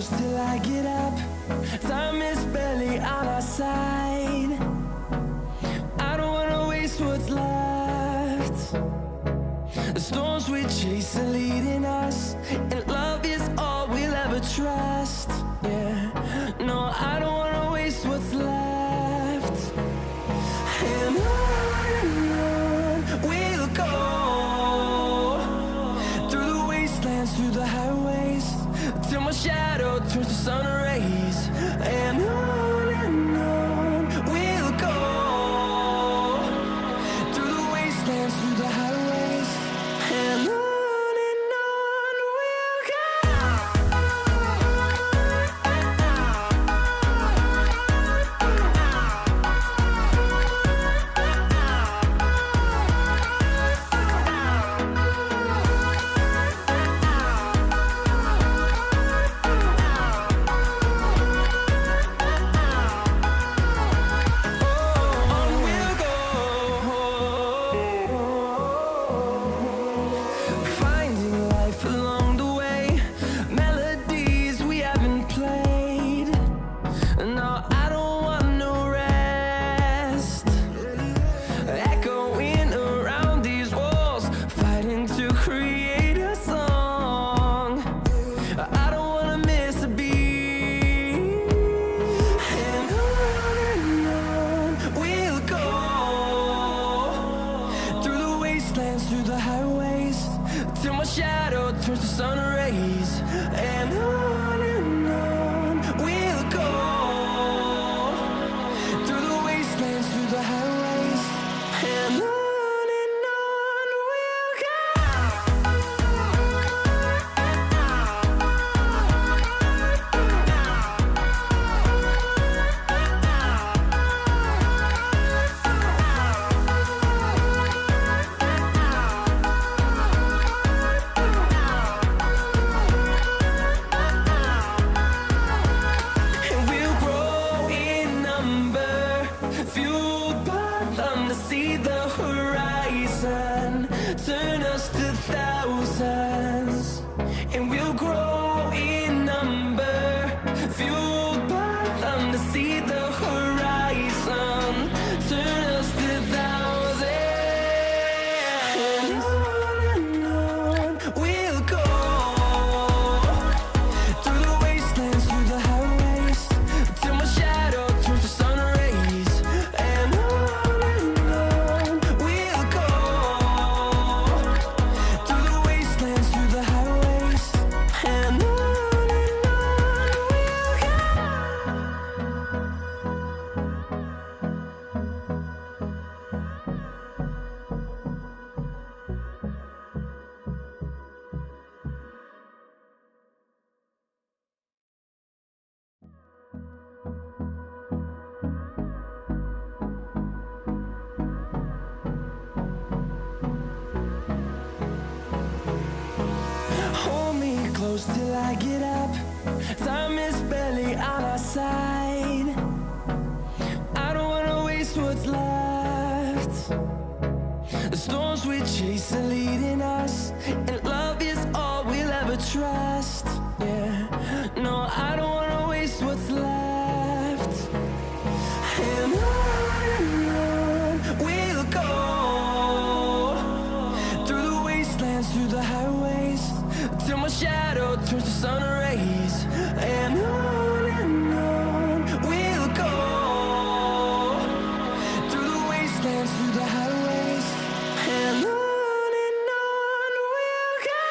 close till I get up. Time is barely on our side. I don't wanna waste what's left. The storms we chase are leading us, and love is all we'll ever trust. Yeah, no, I don't wanna waste what's left. And on we'll go, through the wastelands, through the highways, till my shadow turns to sun rays. And on we'll go, through the wastelands, through the highways, and on we'll go. Through the highways, till my shadow turns to sun rays. And on we'll go, through the wastelands, through the highways, and on we'll go. See the horizon, turn us to thousands, and we'll grow in number, fueled by them to see the horizon, turn us to thousands. And on we'll go, through the wastelands, through the highways, till my shadow turns to sun rays. And on close till I get up. Time is barely on our side. I don't wanna waste what's left. The storms we chase are leading us, and love is all we'll ever trust. Yeah, no, I don't wanna waste what's left. And on we'll go, through the wastelands, through the highways, till my shadow turns to sun rays. And on we'll go, through the wastelands, through the highways, and on we'll go.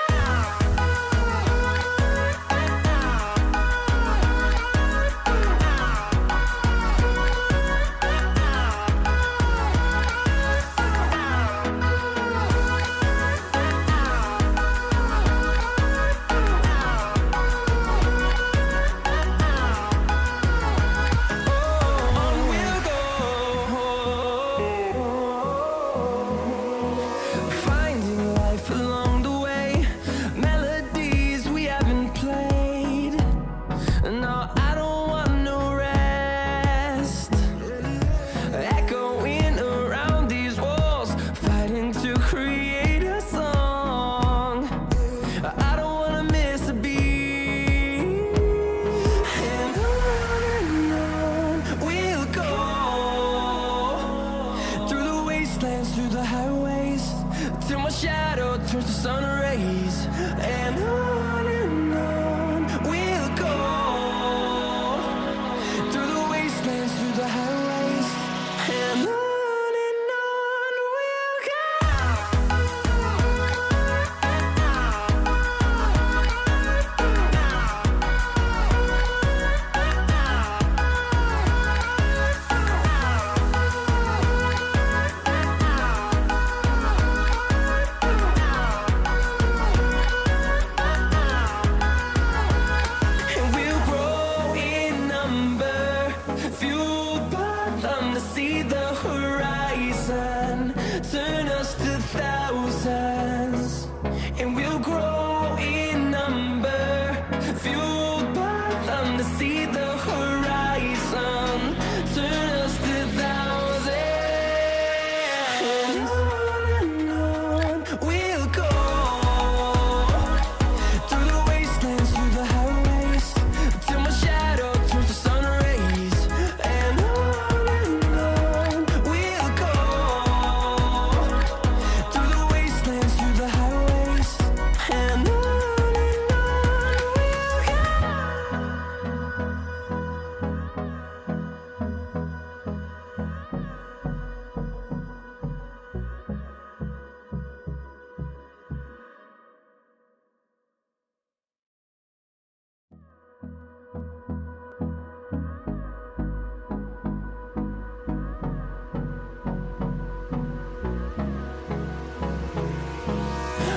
turn us to thousands, and we'll grow in number, fueled by them to see the horizon, turn us to thousands. And on we'll go, through the wastelands, through the highways, till my shadow turns to sun rays. And on we'll go, through the wastelands, through the highways. And on we'll go.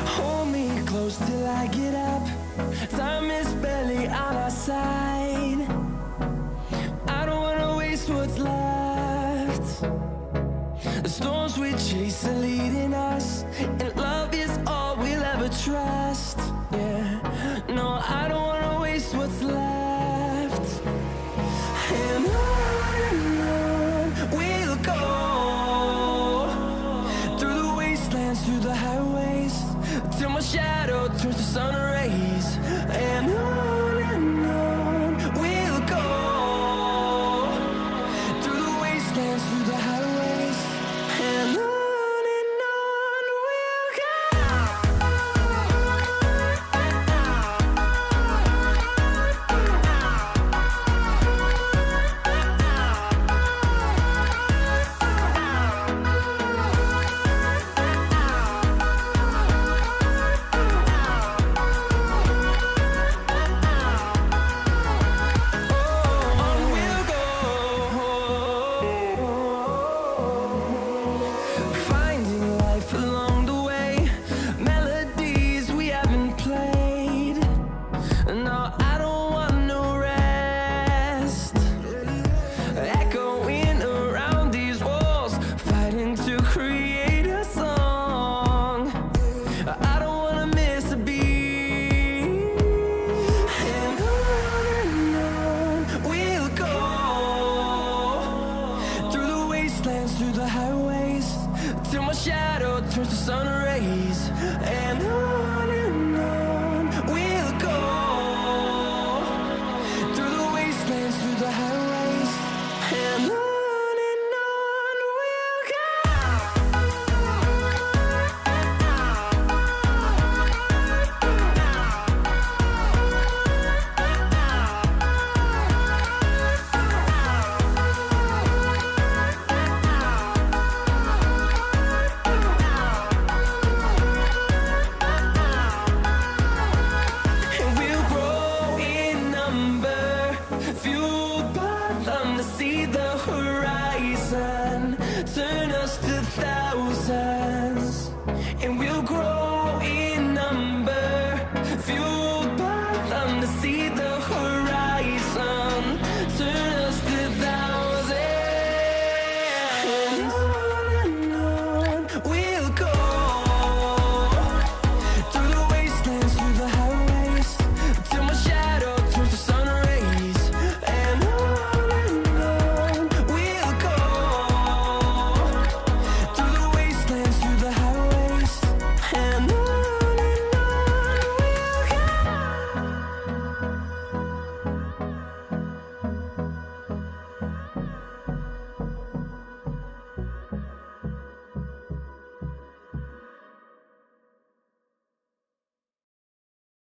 Hold me close till I get up. Time is barely on our side. I don't wanna waste what's left. The storms we chase are leading us, and love is all we'll ever trust. Yeah, no, I don't wanna waste what's left. And on we'll go, through the wastelands, through the highways, till my shadow turns to sun rays. And on we'll go, through the wastelands, through the highways. And on we'll go. On we'll go, finding life along the way, melodies we haven't played. No, I don't want no rest, echoing around these walls, fighting to create a song. I don't wanna miss a beat. And on we'll go, through the wastelands, through the highways, till my shadow turns to sun rays. And on we'll go, through the wastelands, through the highways. And on we'll go. And we'll grow in number, fueled by them to see the horizon, turn us to thousands, and we'll